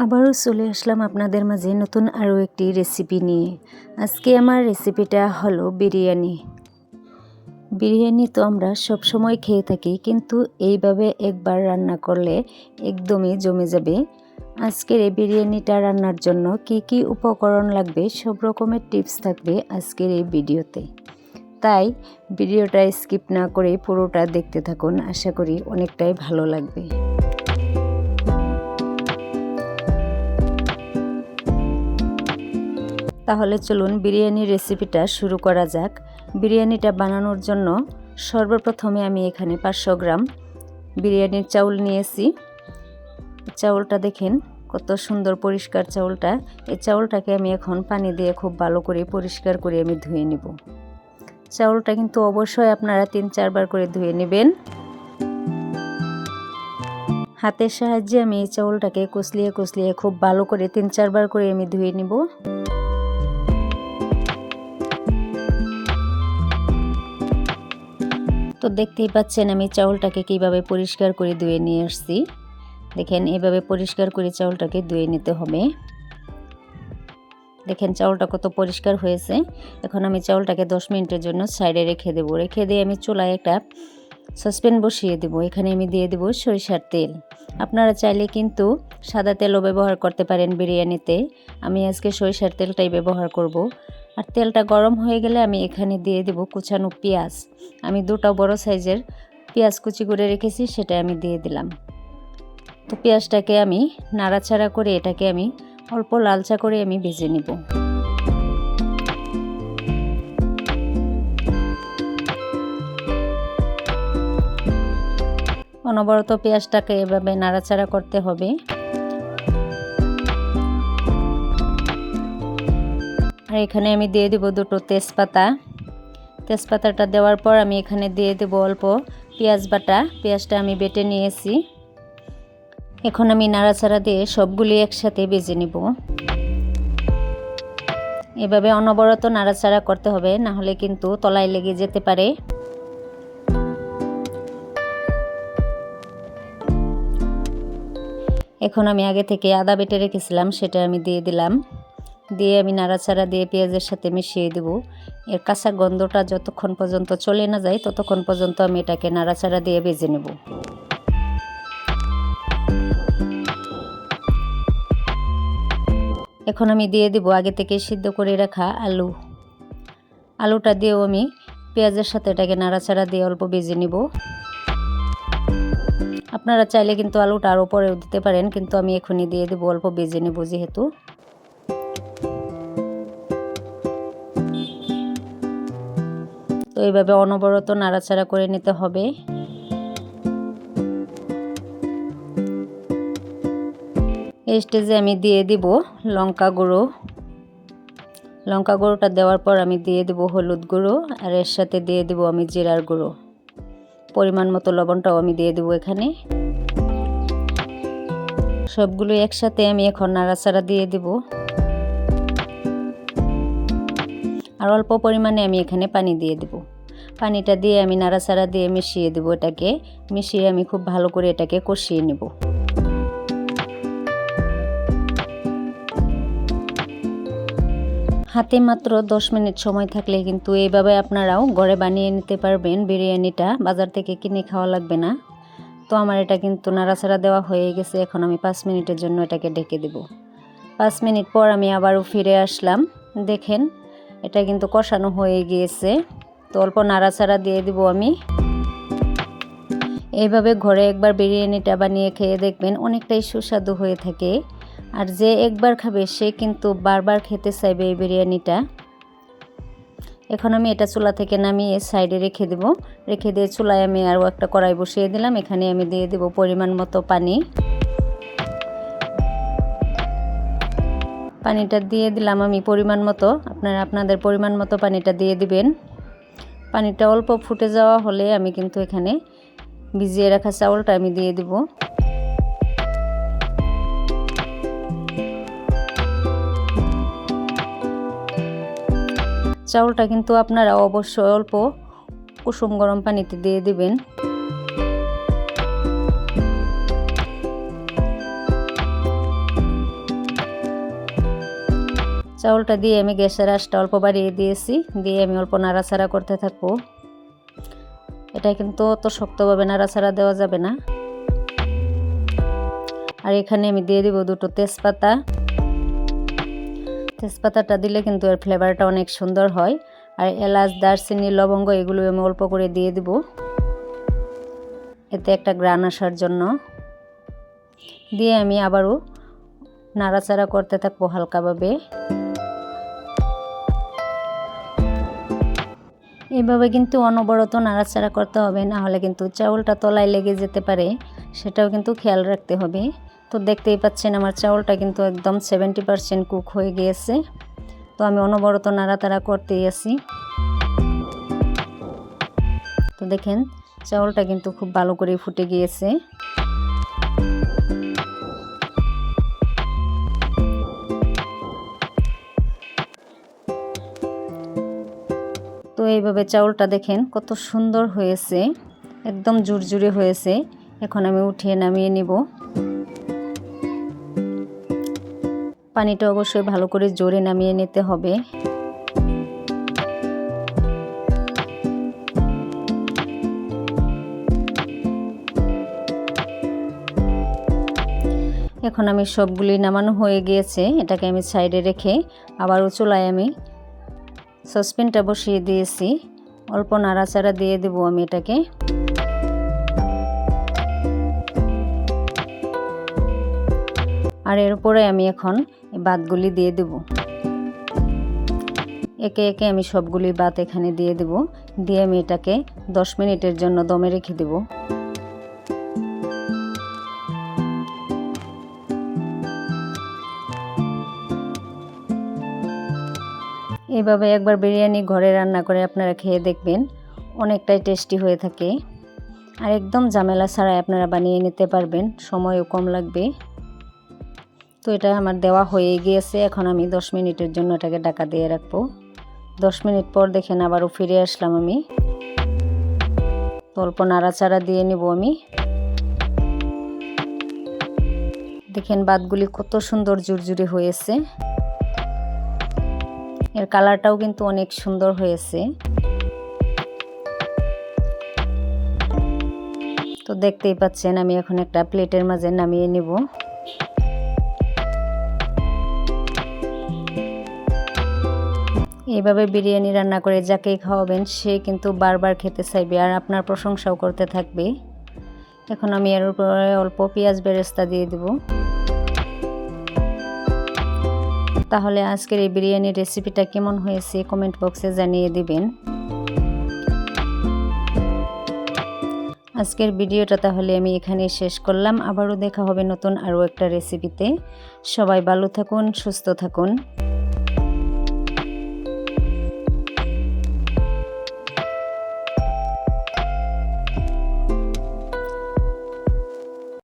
আবারও চলে আসলাম আপনাদের মাঝে নতুন আরও একটি রেসিপি নিয়ে। আজকে আমার রেসিপিটা হলো বিরিয়ানি। বিরিয়ানি তো আমরা সব সময় খেয়ে থাকি, কিন্তু এইভাবে একবার রান্না করলে একদমই জমে যাবে। আজকের এই বিরিয়ানিটা রান্নার জন্য কি কি উপকরণ লাগবে সব রকমের টিপস থাকবে আজকের এই ভিডিওতে। তাই ভিডিওটা স্কিপ না করে পুরোটা দেখতে থাকুন, আশা করি অনেকটাই ভালো লাগবে। তাহলে চলুন বিরিয়ানির রেসিপিটা শুরু করা যাক। বিরিয়ানিটা বানানোর জন্য সর্বপ্রথমে আমি এখানে 500 গ্রাম বিরিয়ানির চাউল নিয়েছি। চাউলটা দেখেন কত সুন্দর পরিষ্কার চাউলটা। এই চাউলটাকে আমি এখন পানি দিয়ে খুব ভালো করে পরিষ্কার করে আমি ধুয়ে নেব। চাউলটা কিন্তু অবশ্যই আপনারা 3-4 বার করে ধুয়ে নেবেন। হাতের সাহায্যে আমি এই চাউলটাকে কুচলিয়ে কুচলিয়ে খুব ভালো করে 3-4 বার করে আমি ধুয়ে নেব। তো দেখতেই পাচ্ছেন আমি চাউলটাকে কিভাবে পরিষ্কার করে ধুয়ে নিয়ে আসছি। দেখেন এভাবে পরিষ্কার করে চাউলটাকে ধুয়ে নিতে হবে। দেখেন চাউলটা কত পরিষ্কার হয়েছে। এখন আমি চাউলটাকে 10 মিনিটের জন্য সাইডে রেখে দেব। রেখে দিয়ে আমি চুলায় একটা সসপ্যান বসিয়ে দেব। এখানে আমি দিয়ে দেব সরিষার তেল। আপনারা চাইলে কিন্তু সাদা তেলও ব্যবহার করতে পারেন বিরিয়ানিতে। আমি আজকে সরিষার তেলটাই ব্যবহার করব। আর তেলটা গরম হয়ে গেলে আমি এখানে দিয়ে দেব কুচানো পেঁয়াজ। আমি 2টা বড় সাইজের পেঁয়াজ কুচি করে রেখেছি, সেটা আমি দিয়ে দিলাম। তো পেঁয়াজটাকে আমি নাড়াচাড়া করে এটাকে আমি অল্প লালচা করে আমি ভেজে নিব। অনবরত পেঁয়াজটাকে এভাবে নাড়াচাড়া করতে হবে। আর এখানে আমি দিয়ে দেব 2টো তেজপাতা। তেজপাতাটা দেওয়ার পর আমি এখানে দিয়ে দেব অল্প পেঁয়াজ বাটা। পেঁয়াজটা আমি বেটে নিয়েছি। এখন আমি নাড়াচাড়া দিয়ে সবগুলি একসাথে ভেজে নিব। এভাবে অনবরত নাড়াচাড়া করতে হবে, না হলে কিন্তু তলায় লেগে যেতে পারে। এখন আমি আগে থেকে আদা বেটে রেখেছিলাম, সেটা আমি দিয়ে দিলাম। দিয়ে আমি নাড়াচাড়া দিয়ে পেঁয়াজের সাথে মিশিয়ে দেব। এর কাঁচা গন্ধটা যতক্ষণ পর্যন্ত চলে না যায় ততক্ষণ পর্যন্ত আমি এটাকে নাড়াচাড়া দিয়ে ভেজে নেব। এখন আমি দিয়ে দেব আগে থেকে সিদ্ধ করে রাখা আলু। আলুটা দিয়েও আমি পেঁয়াজের সাথে এটাকে নাড়াচাড়া দিয়ে অল্প ভেজে নেব। আপনারা চাইলে কিন্তু আলুটা আরও পরেও দিতে পারেন, কিন্তু আমি এখনই দিয়ে দেব অল্প ভেজে নেব যেহেতু। তো এইভাবে অনবরত নাড়াচাড়া করে নিতে হবে। এই স্টেজে আমি দিয়ে দিব লঙ্কা গুঁড়ো। লঙ্কা গুঁড়োটা দেওয়ার পর আমি দিয়ে দেব হলুদ গুঁড়ো, আর এর সাথে দিয়ে দেব আমি জিরার গুঁড়ো। পরিমাণ মতো লবণটাও আমি দিয়ে দেব এখানে। সবগুলো একসাথে আমি এখন নাড়াচাড়া দিয়ে দেব। আর অল্প পরিমাণে আমি এখানে পানি দিয়ে দেব। পানিটা দিয়ে আমি নাড়াচাড়া দিয়ে মিশিয়ে দেব। এটাকে মিশিয়ে আমি খুব ভালো করে এটাকে কষিয়ে নেব। হাতে মাত্র 10 মিনিট সময় থাকলে কিন্তু এইভাবে আপনারাও ঘরে বানিয়ে নিতে পারবেন বিরিয়ানিটা। বাজার থেকে কিনে খাওয়া লাগবে না। তো আমার এটা কিন্তু নাড়াচাড়া দেওয়া হয়ে গেছে। এখন আমি 5 মিনিটের জন্য এটাকে ঢেকে দেব। 5 মিনিট পর আমি আবারও ফিরে আসলাম। দেখেন এটা কিন্তু কষানো হয়ে গিয়েছে। তো অল্প নাড়াচাড়া দিয়ে দেব আমি। এইভাবে ঘরে একবার বিরিয়ানিটা বানিয়ে খেয়ে দেখবেন, অনেকটাই সুস্বাদু হয়ে থাকে। আর যে একবার খাবে সে কিন্তু বারবার খেতে চাইবে এই বিরিয়ানিটা। এখন আমি এটা চুলা থেকে নামিয়ে সাইডে রেখে দেব। রেখে দিয়ে চুলায় আমি আরও একটা কড়াই বসিয়ে দিলাম। এখানে আমি দিয়ে দেব পরিমাণ মতো পানি। পানিটা দিয়ে দিলাম আমি পরিমাণ মতো। আপনারা আপনাদের পরিমাণ মতো পানিটা দিয়ে দিবেন। পানিটা অল্প ফুটে যাওয়া হলে আমি কিন্তু এখানে ভিজিয়ে রাখা চাউলটা আমি দিয়ে দেব। চাউলটা কিন্তু আপনারা অবশ্যই অল্প কুসুম গরম পানিতে দিয়ে দিবেন। চাউলটা দিয়ে আমি গ্যাসের আঁচটা অল্প বাড়িয়ে দিয়েছি, দিয়ে আমি অল্প নাড়াচাড়া করতে থাকবো। এটা কিন্তু অত শক্তভাবে নাড়াচাড়া দেওয়া যাবে না। আর এখানে আমি দিয়ে দিব 2টো তেজপাতা। তেজপাতাটা দিলে কিন্তু এর ফ্লেভারটা অনেক সুন্দর হয়। আর এলাচ, দারচিনি, লবঙ্গ এগুলো আমি অল্প করে দিয়ে দিব, এতে একটা ঘ্রাণ আসার জন্য। দিয়ে আমি আবারও নাড়াচাড়া করতে থাকবো হালকাভাবে। এইভাবে কিন্তু অনবরত নাড়াচাড়া করতে হবে, না হলে কিন্তু চাউলটা তলায় লেগে যেতে পারে, সেটাও কিন্তু খেয়াল রাখতে হবে। তো দেখতেই পাচ্ছেন আমার চাউলটা কিন্তু একদম 70% কুক হয়ে গিয়েছে। তো আমি অনবরত নাড়াচাড়া করতেই আছি। তো দেখেন চাউলটা কিন্তু খুব ভালো করে ফুটে গিয়েছে। তো এইভাবে চাউলটা দেখেন কত সুন্দর হয়েছে, একদম ঝুরঝুরে হয়েছে। এখন আমি উঠিয়ে নামিয়ে নিব। পানিটা অবশ্যই ভালো করে জোরে নামিয়ে নিতে হবে। এখন আমি সবগুলি নামানো হয়ে গিয়েছে, এটাকে আমি সাইডে রেখে আবারও চুলায় আমি সসপ্যানটা বসিয়ে দিয়েছি। অল্প নাড়াচাড়া দিয়ে দেব আমি এটাকে। আর এর উপরে আমি এখন ভাতগুলি দিয়ে দেব। একে একে আমি সবগুলি ভাত এখানে দিয়ে দেব। দিয়ে আমি এটাকে 10 মিনিটের জন্য দমে রেখে দেব। এইভাবে একবার বিরিয়ানি ঘরে রান্না করে আপনারা খেয়ে দেখবেন, অনেকটাই টেস্টি হয়ে থাকে। আর একদম ঝামেলা ছাড়াই আপনারা বানিয়ে নিতে পারবেন, সময়ও কম লাগবে। তো এটা আমার দেওয়া হয়ে গিয়েছে। এখন আমি 10 মিনিটের জন্য এটাকে ঢাকা দিয়ে রাখবো। 10 মিনিট পর দেখেন আবারও ফিরে আসলাম আমি। অল্প নাড়াচাড়া দিয়ে নিব আমি। দেখেন ভাতগুলি কত সুন্দর ঝুরঝুরে হয়েছে, এর কালারটাও কিন্তু অনেক সুন্দর হয়েছে। তো দেখতেই পাচ্ছেন আমি এখন একটা প্লেটের মাঝে নামিয়ে নিব। এইভাবে বিরিয়ানি রান্না করে যাকেই খাওয়াবেন সে কিন্তু বারবার খেতে চাইবে আর আপনার প্রশংসাও করতে থাকবে। এখন আমি এর উপরে অল্প পেঁয়াজ বেরেস্তা দিয়ে দেব। তাহলে আজকের এই বিরিয়ানির রেসিপিটা কেমন হয়েছে কমেন্ট বক্সে জানিয়ে দিবেন। আজকের ভিডিওটা তাহলে আমি এখানেই শেষ করলাম। আবারও দেখা হবে নতুন আরও একটা রেসিপিতে। সবাই ভালো থাকুন, সুস্থ থাকুন।